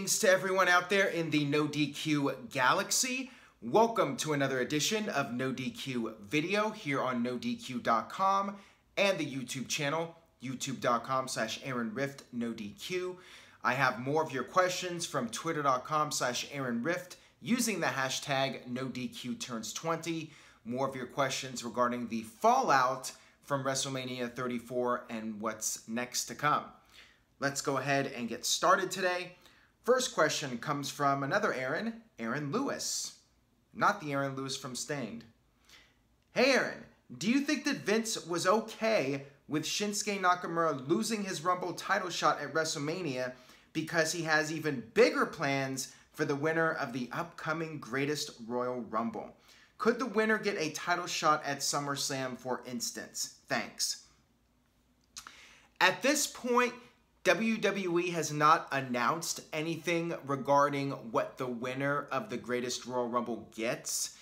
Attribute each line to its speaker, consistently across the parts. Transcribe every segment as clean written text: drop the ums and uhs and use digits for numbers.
Speaker 1: Greetings to everyone out there in the NoDQ galaxy. Welcome to another edition of NoDQ video here on NoDQ.com and the YouTube channel, youtube.com/AaronRift_NoDQ. I have more of your questions from twitter.com/AaronRift using the hashtag NoDQturns20. More of your questions regarding the fallout from WrestleMania 34 and what's next to come. Let's go ahead and get started today. First question comes from another Aaron, Aaron Lewis. Not the Aaron Lewis from Stained. Hey Aaron, do you think that Vince was okay with Shinsuke Nakamura losing his Rumble title shot at WrestleMania because he has even bigger plans for the winner of the upcoming Greatest Royal Rumble? Could the winner get a title shot at SummerSlam, for instance? Thanks. At this point, WWE has not announced anything regarding what the winner of the Greatest Royal Rumble gets.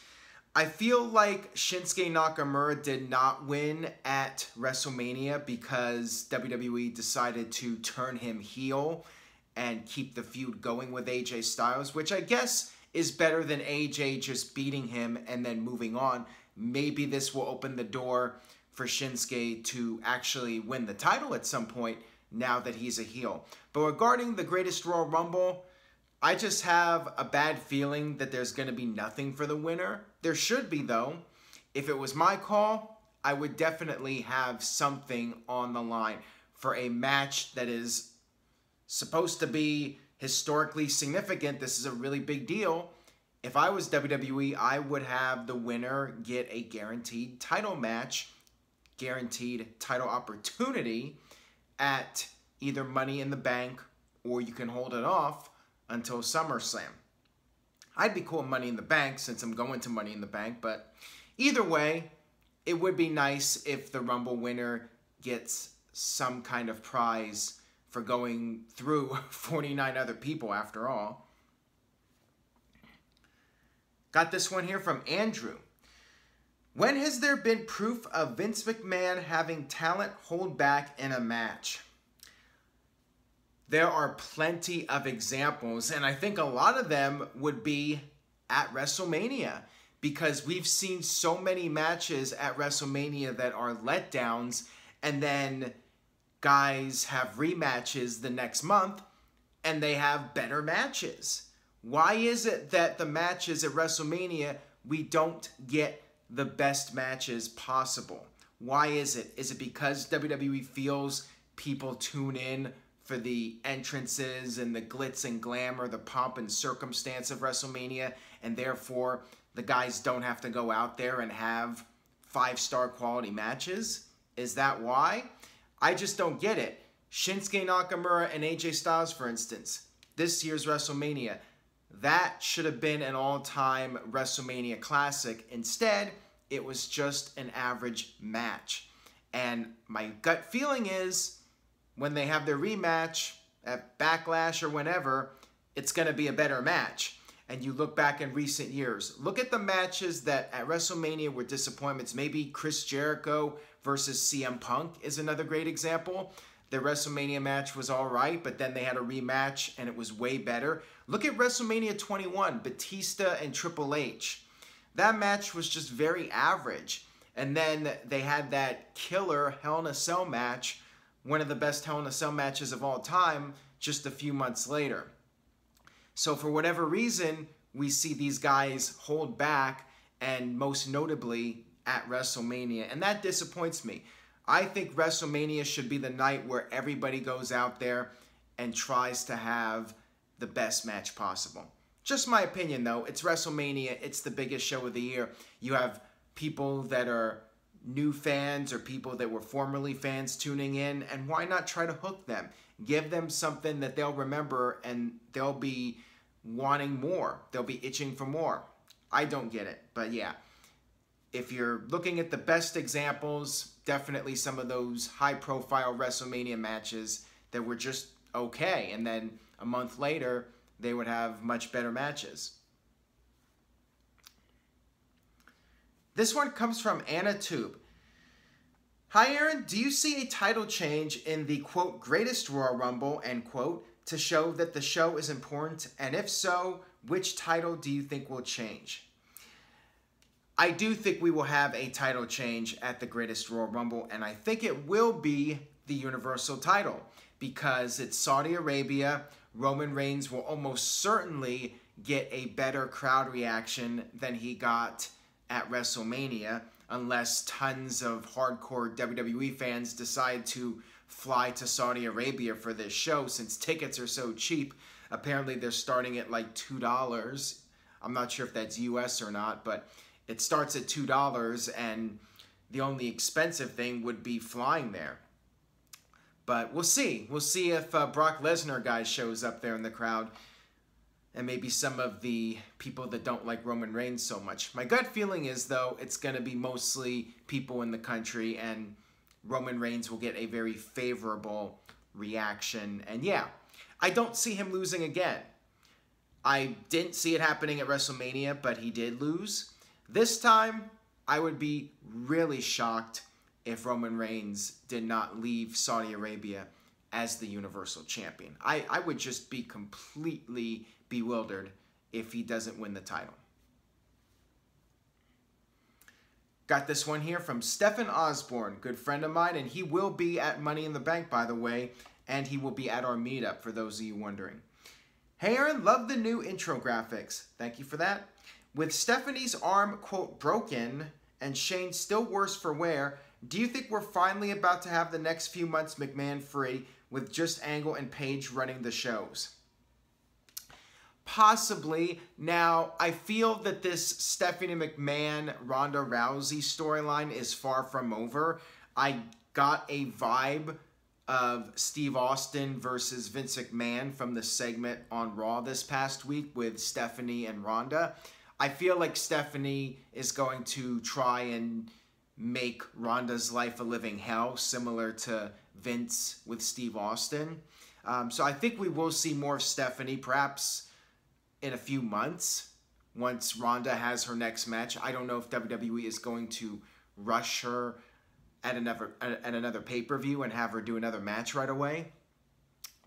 Speaker 1: I feel like Shinsuke Nakamura did not win at WrestleMania because WWE decided to turn him heel and keep the feud going with AJ Styles, which I guess is better than AJ just beating him and then moving on. Maybe this will open the door for Shinsuke to actually win the title at some point now that he's a heel. But regarding the Greatest Royal Rumble, I just have a bad feeling that there's going to be nothing for the winner. There should be, though. If it was my call, I would definitely have something on the line for a match that is supposed to be historically significant. This is a really big deal. If I was WWE, I would have the winner get a guaranteed title match, guaranteed title opportunity at either Money in the Bank, or you can hold it off until SummerSlam. I'd be cool with Money in the Bank since I'm going to Money in the Bank, but either way, it would be nice if the Rumble winner gets some kind of prize for going through 49 other people after all. Got this one here from Andrew. When has there been proof of Vince McMahon having talent hold back in a match? There are plenty of examples, and I think a lot of them would be at WrestleMania, because we've seen so many matches at WrestleMania that are letdowns, and then guys have rematches the next month, and they have better matches. Why is it that the matches at WrestleMania, we don't get the best matches possible? Why is it? Is it because WWE feels people tune in for the entrances and the glitz and glamour, the pomp and circumstance of WrestleMania, and therefore the guys don't have to go out there and have 5-star quality matches? Is that why? I just don't get it. Shinsuke Nakamura and AJ Styles, for instance, this year's WrestleMania, that should have been an all-time WrestleMania classic. Instead, it was just an average match. And my gut feeling is when they have their rematch at Backlash or whenever, it's going to be a better match. And you look back in recent years, look at the matches that at WrestleMania were disappointments. Maybe Chris Jericho versus CM Punk is another great example. The WrestleMania match was all right, but then they had a rematch and it was way better. Look at WrestleMania 21, Batista and Triple H. That match was just very average. And then they had that killer Hell in a Cell match, one of the best Hell in a Cell matches of all time, just a few months later. So for whatever reason, we see these guys hold back, and most notably at WrestleMania. And that disappoints me. I think WrestleMania should be the night where everybody goes out there and tries to have the best match possible. Just my opinion, though. It's WrestleMania. It's the biggest show of the year. You have people that are new fans or people that were formerly fans tuning in, and why not try to hook them? Give them something that they'll remember, and they'll be wanting more. They'll be itching for more. I don't get it, but yeah. If you're looking at the best examples, definitely some of those high-profile WrestleMania matches that were just okay, and then a month later, they would have much better matches. This one comes from Anna Tube. Hi Aaron, do you see a title change in the, quote, Greatest Royal Rumble, end quote, to show that the show is important? And if so, which title do you think will change? I do think we will have a title change at the Greatest Royal Rumble, and I think it will be the Universal title because it's Saudi Arabia. Roman Reigns will almost certainly get a better crowd reaction than he got at WrestleMania, unless tons of hardcore WWE fans decide to fly to Saudi Arabia for this show since tickets are so cheap. Apparently they're starting at like $2. I'm not sure if that's US or not, but it starts at $2 and the only expensive thing would be flying there. But we'll see. We'll see if Brock Lesnar guy shows up there in the crowd and maybe some of the people that don't like Roman Reigns so much. My gut feeling is, though, it's going to be mostly people in the country and Roman Reigns will get a very favorable reaction. And yeah, I don't see him losing again. I didn't see it happening at WrestleMania, but he did lose. This time, I would be really shocked if Roman Reigns did not leave Saudi Arabia as the Universal Champion. I would just be completely bewildered if he doesn't win the title. Got this one here from Stephen Osborne, good friend of mine, and he will be at Money in the Bank, by the way, and he will be at our meetup, for those of you wondering. Hey Aaron, love the new intro graphics. Thank you for that. With Stephanie's arm, quote, broken, and Shane still worse for wear, do you think we're finally about to have the next few months McMahon free with just Angle and Page running the shows? Possibly. Now, I feel that this Stephanie McMahon, Ronda Rousey storyline is far from over. I got a vibe of Steve Austin versus Vince McMahon from the segment on Raw this past week with Stephanie and Ronda. I feel like Stephanie is going to try and make Ronda's life a living hell, similar to Vince with Steve Austin. So I think we will see more of Stephanie, perhaps in a few months, once Ronda has her next match. I don't know if WWE is going to rush her at another pay-per-view and have her do another match right away.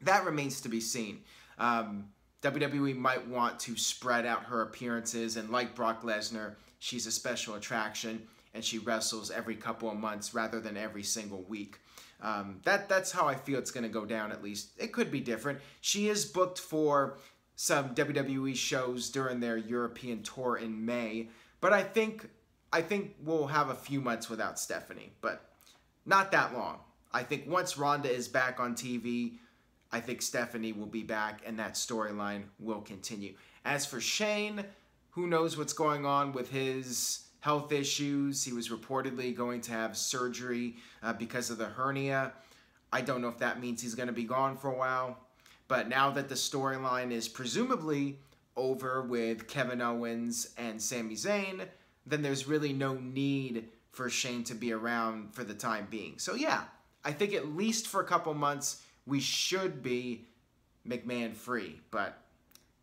Speaker 1: That remains to be seen. WWE might want to spread out her appearances, and like Brock Lesnar, she's a special attraction, and she wrestles every couple of months rather than every single week. That's how I feel it's going to go down, at least. It could be different. She is booked for some WWE shows during their European tour in May, but I think we'll have a few months without Stephanie, but not that long. I think once Ronda is back on TV, I think Stephanie will be back and that storyline will continue. As for Shane, who knows what's going on with his health issues. He was reportedly going to have surgery because of the hernia. I don't know if that means he's going to be gone for a while. But now that the storyline is presumably over with Kevin Owens and Sami Zayn, then there's really no need for Shane to be around for the time being. So yeah, I think at least for a couple months, we should be McMahon free. But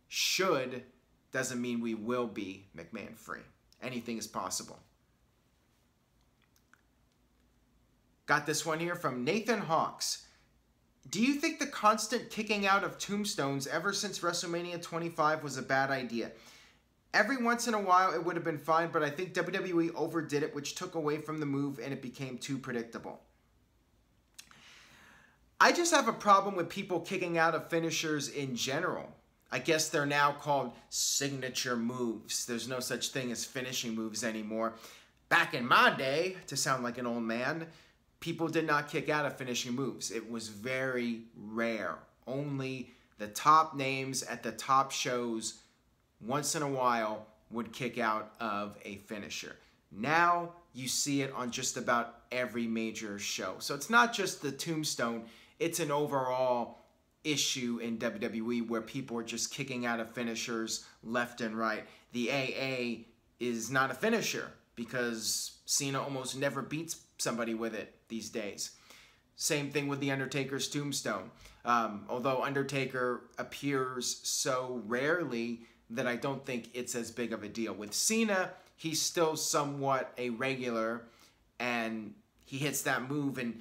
Speaker 1: should doesn't mean we will be McMahon free. Anything is possible. Got this one here from Nathan Hawks. Do you think the constant kicking out of tombstones ever since WrestleMania 25 was a bad idea? Every once in a while it would have been fine, but I think WWE overdid it, which took away from the move and it became too predictable. I just have a problem with people kicking out of finishers in general. I guess they're now called signature moves. There's no such thing as finishing moves anymore. Back in my day, to sound like an old man, people did not kick out of finishing moves. It was very rare. Only the top names at the top shows once in a while would kick out of a finisher. Now you see it on just about every major show. So it's not just the tombstone, it's an overall issue in WWE where people are just kicking out of finishers left and right. The AA is not a finisher because Cena almost never beats somebody with it these days. Same thing with the Undertaker's tombstone. Although Undertaker appears so rarely that I don't think it's as big of a deal. With Cena, he's still somewhat a regular and he hits that move and,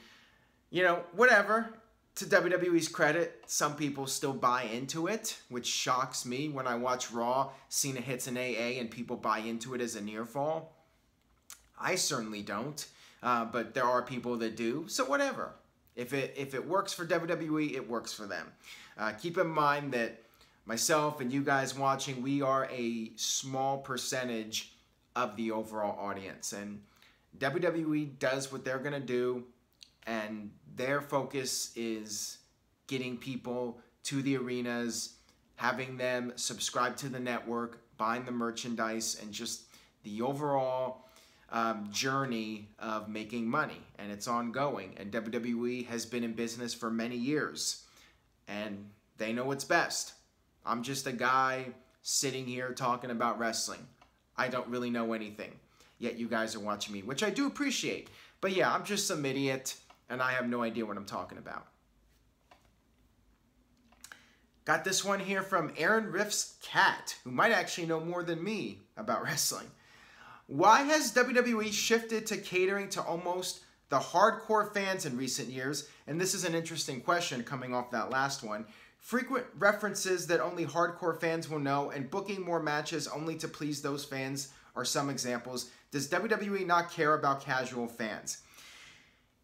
Speaker 1: you know, whatever. to WWE's credit, some people still buy into it, which shocks me when I watch Raw. Cena hits an AA and people buy into it as a near fall. I certainly don't, but there are people that do, so whatever. If it works for WWE, it works for them. Keep in mind that myself and you guys watching, we are a small percentage of the overall audience, and WWE does what they're going to do, and their focus is getting people to the arenas, having them subscribe to the network, buying the merchandise, and just the overall journey of making money. And it's ongoing. And WWE has been in business for many years, and they know what's best. I'm just a guy sitting here talking about wrestling. I don't really know anything, yet you guys are watching me, which I do appreciate. But yeah, I'm just some idiot, and I have no idea what I'm talking about. Got this one here from Aaron Riff's Cat, who might actually know more than me about wrestling. Why has WWE shifted to catering to almost the hardcore fans in recent years? And this is an interesting question coming off that last one. Frequent references that only hardcore fans will know and booking more matches only to please those fans are some examples. Does WWE not care about casual fans?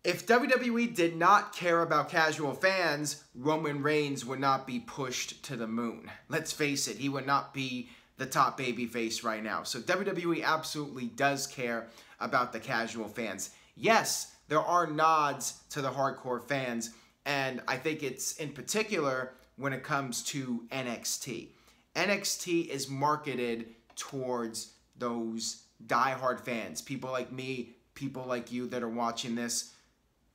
Speaker 1: If WWE did not care about casual fans, Roman Reigns would not be pushed to the moon. Let's face it, he would not be the top babyface right now. So WWE absolutely does care about the casual fans. Yes, there are nods to the hardcore fans, and I think it's in particular when it comes to NXT. NXT is marketed towards those diehard fans, people like me, people like you that are watching this.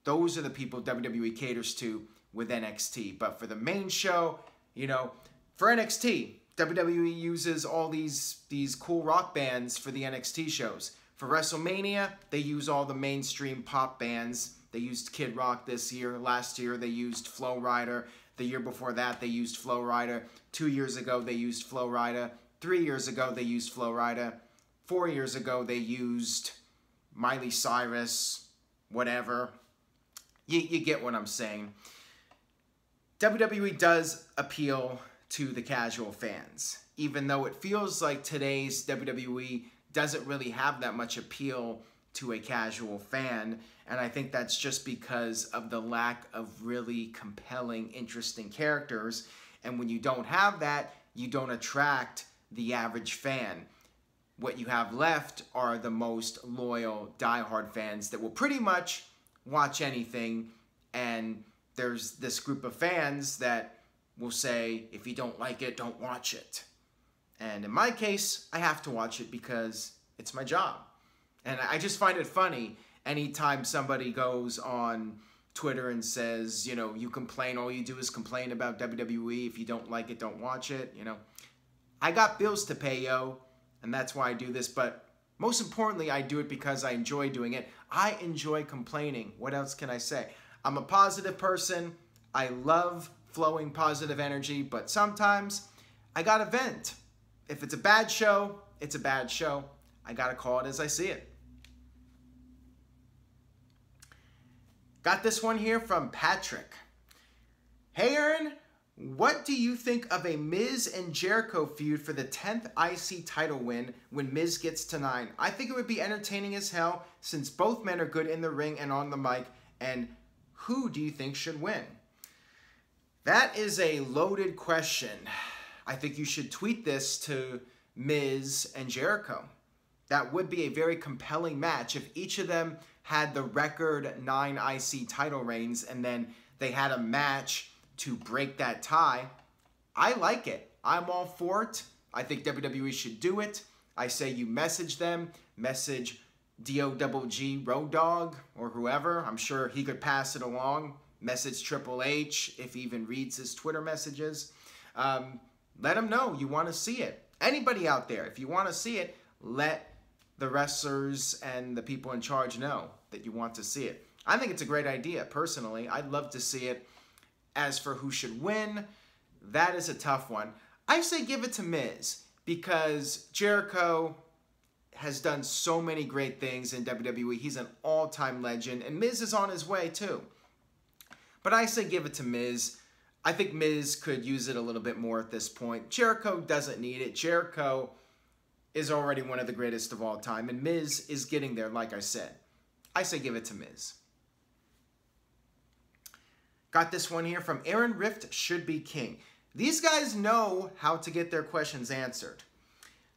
Speaker 1: Those are the people WWE caters to with NXT. But for the main show, you know, for NXT, WWE uses all these cool rock bands for the NXT shows. For WrestleMania, they use all the mainstream pop bands. They used Kid Rock this year. Last year, they used Flo Rida. The year before that, they used Flo Rida. 2 years ago, they used Flo Rida. 3 years ago, they used Flo Rida. 4 years ago, they used Miley Cyrus, whatever. You get what I'm saying. WWE does appeal to the casual fans, even though it feels like today's WWE doesn't really have that much appeal to a casual fan. And I think that's just because of the lack of really compelling, interesting characters. And when you don't have that, you don't attract the average fan. What you have left are the most loyal, diehard fans that will pretty much watch anything. And there's this group of fans that will say, if you don't like it, don't watch it. And in my case, I have to watch it because it's my job. And I just find it funny anytime somebody goes on Twitter and says, you know, you complain, all you do is complain about WWE. If you don't like it, don't watch it. You know, I got bills to pay, yo, and that's why I do this. But most importantly, I do it because I enjoy doing it. I enjoy complaining. What else can I say? I'm a positive person. I love flowing positive energy, but sometimes I gotta vent. If it's a bad show, it's a bad show. I gotta call it as I see it. Got this one here from Patrick. Hey Aaron, what do you think of a Miz and Jericho feud for the 10th IC title win when Miz gets to 9? I think it would be entertaining as hell since both men are good in the ring and on the mic. And who do you think should win? That is a loaded question. I think you should tweet this to Miz and Jericho. That would be a very compelling match if each of them had the record 9 IC title reigns and then they had a match to break that tie. I like it. I'm all for it. I think WWE should do it. I say you message them, message DOGG Road Dogg or whoever. I'm sure he could pass it along. Message Triple H if he even reads his Twitter messages. Let him know you want to see it. Anybody out there, if you want to see it, let the wrestlers and the people in charge know that you want to see it. I think it's a great idea, personally. I'd love to see it. As for who should win, that is a tough one. I say give it to Miz because Jericho has done so many great things in WWE. He's an all-time legend, and Miz is on his way too. But I say give it to Miz. I think Miz could use it a little bit more at this point. Jericho doesn't need it. Jericho is already one of the greatest of all time, and Miz is getting there, like I said. I say give it to Miz. Got this one here from Aaron Rift Should Be King. These guys know how to get their questions answered.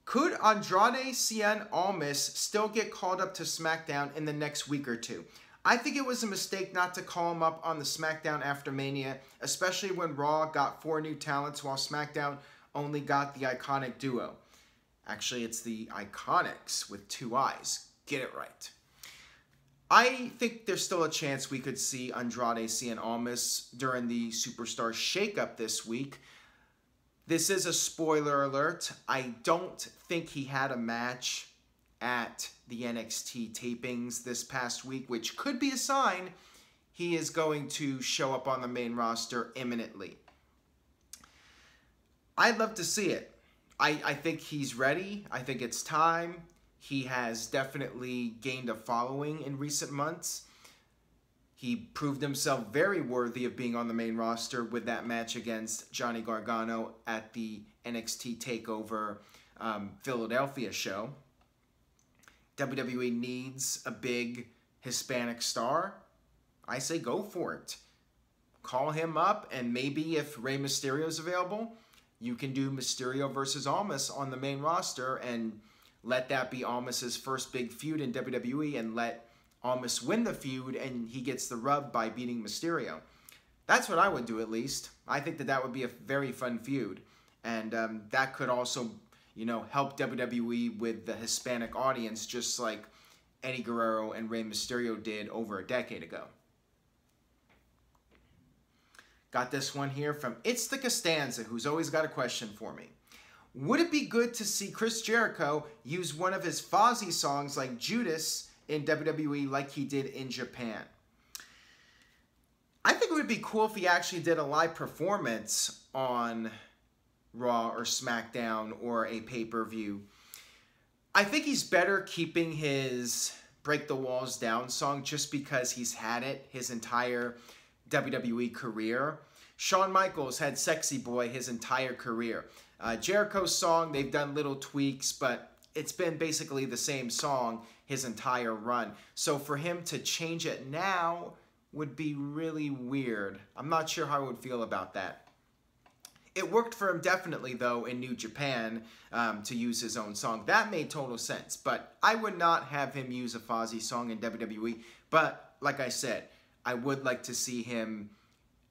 Speaker 1: Could Andrade Cien Almas still get called up to SmackDown in the next week or two? I think it was a mistake not to call him up on the SmackDown after Mania, especially when Raw got 4 new talents while SmackDown only got the Iconic duo. Actually, it's the Iconics with 2 eyes. Get it right. I think there's still a chance we could see Andrade Cien Almas during the Superstar Shakeup this week. This is a spoiler alert. I don't think he had a match at the NXT tapings this past week, which could be a sign he is going to show up on the main roster imminently. I'd love to see it. I think he's ready. I think it's time. He has definitely gained a following in recent months. He proved himself very worthy of being on the main roster with that match against Johnny Gargano at the NXT TakeOver Philadelphia show. WWE needs a big Hispanic star. I say go for it. Call him up, and maybe if Rey Mysterio is available, you can do Mysterio versus Almas on the main roster and let that be Almas' first big feud in WWE, and let Almas win the feud and he gets the rub by beating Mysterio. That's what I would do, at least. I think that that would be a very fun feud. And that could also, you know, help WWE with the Hispanic audience, just like Eddie Guerrero and Rey Mysterio did over a decade ago. Got this one here from It's the Costanza, who's always got a question for me. Would it be good to see Chris Jericho use one of his Fozzy songs like Judas in WWE like he did in Japan? I think it would be cool if he actually did a live performance on Raw or SmackDown or a pay-per-view. I think he's better keeping his Break the Walls Down song just because he's had it his entire WWE career. Shawn Michaels had Sexy Boy his entire career. Jericho's song, they've done little tweaks, but it's been basically the same song his entire run. So for him to change it now would be really weird. I'm not sure how I would feel about that. It worked for him definitely, though, in New Japan to use his own song. That made total sense, but I would not have him use a Fozzy song in WWE. But like I said, I would like to see him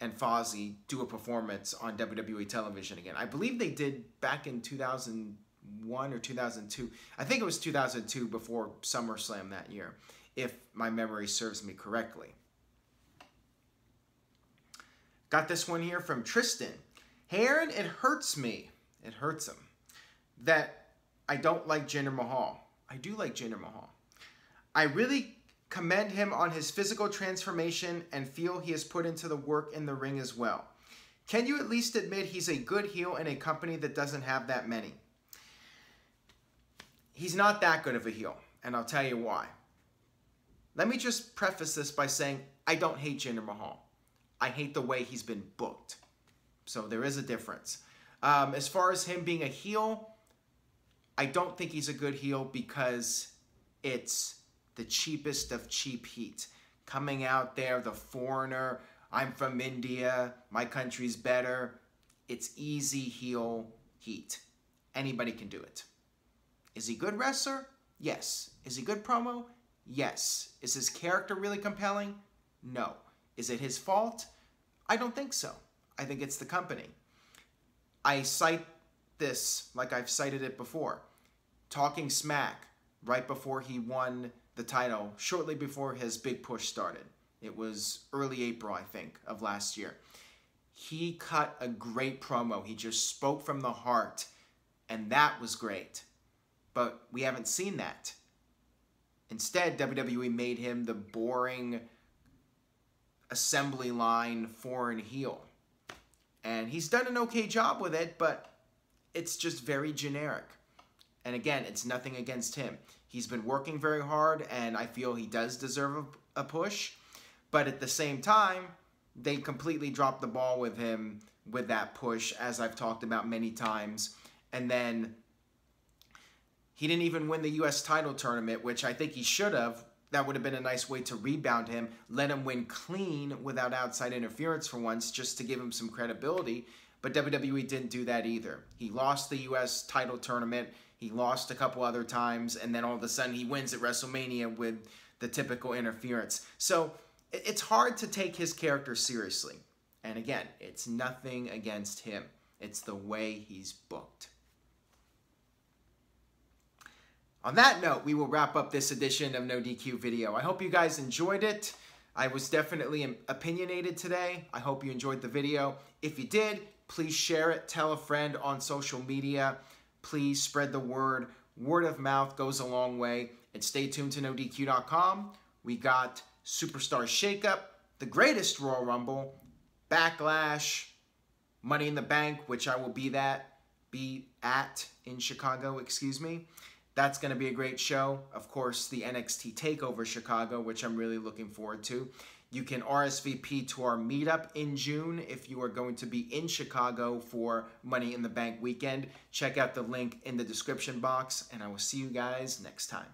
Speaker 1: and Fozzy do a performance on WWE television again. I believe they did back in 2001 or 2002. I think it was 2002 before SummerSlam that year, if my memory serves me correctly. Got this one here from Tristan. Hey Aaron, it hurts me. It hurts him that I don't like Jinder Mahal. I do like Jinder Mahal. I really commend him on his physical transformation and feel he has put into the work in the ring as well. Can you at least admit he's a good heel in a company that doesn't have that many? He's not that good of a heel, and I'll tell you why. Let me just preface this by saying I don't hate Jinder Mahal. I hate the way he's been booked. So there is a difference. As far as him being a heel, I don't think he's a good heel because it's the cheapest of cheap heat. Coming out there, the foreigner, I'm from India, my country's better. It's easy heel heat. Anybody can do it. Is he a good wrestler? Yes. Is he good promo? Yes. Is his character really compelling? No. Is it his fault? I don't think so. I think it's the company. I cite this like I've cited it before. Talking smack right before he won the title, shortly before his big push started. It was early April, I think, of last year. He cut a great promo. He just spoke from the heart, and that was great. But we haven't seen that. Instead, WWE made him the boring assembly line foreign heel. And he's done an okay job with it, but it's just very generic. And again, it's nothing against him. He's been working very hard, and I feel he does deserve a push. But at the same time, they completely dropped the ball with him with that push, as I've talked about many times. And then he didn't even win the U.S. title tournament, which I think he should have. That would have been a nice way to rebound him, let him win clean without outside interference for once, just to give him some credibility. But WWE didn't do that either. He lost the U.S. title tournament. He lost a couple other times, and then all of a sudden he wins at WrestleMania with the typical interference. So it's hard to take his character seriously. And again, it's nothing against him. It's the way he's booked. On that note, we will wrap up this edition of NoDQ video. I hope you guys enjoyed it. I was definitely opinionated today. I hope you enjoyed the video. If you did, please share it. Tell a friend on social media. Please spread the word. Word of mouth goes a long way. And stay tuned to NoDQ.com. We got Superstar Shakeup, the greatest Royal Rumble, Backlash, Money in the Bank, which I will be at in Chicago, excuse me. That's going to be a great show. Of course, the NXT TakeOver Chicago, which I'm really looking forward to. You can RSVP to our meetup in June if you are going to be in Chicago for Money in the Bank weekend. Check out the link in the description box, and I will see you guys next time.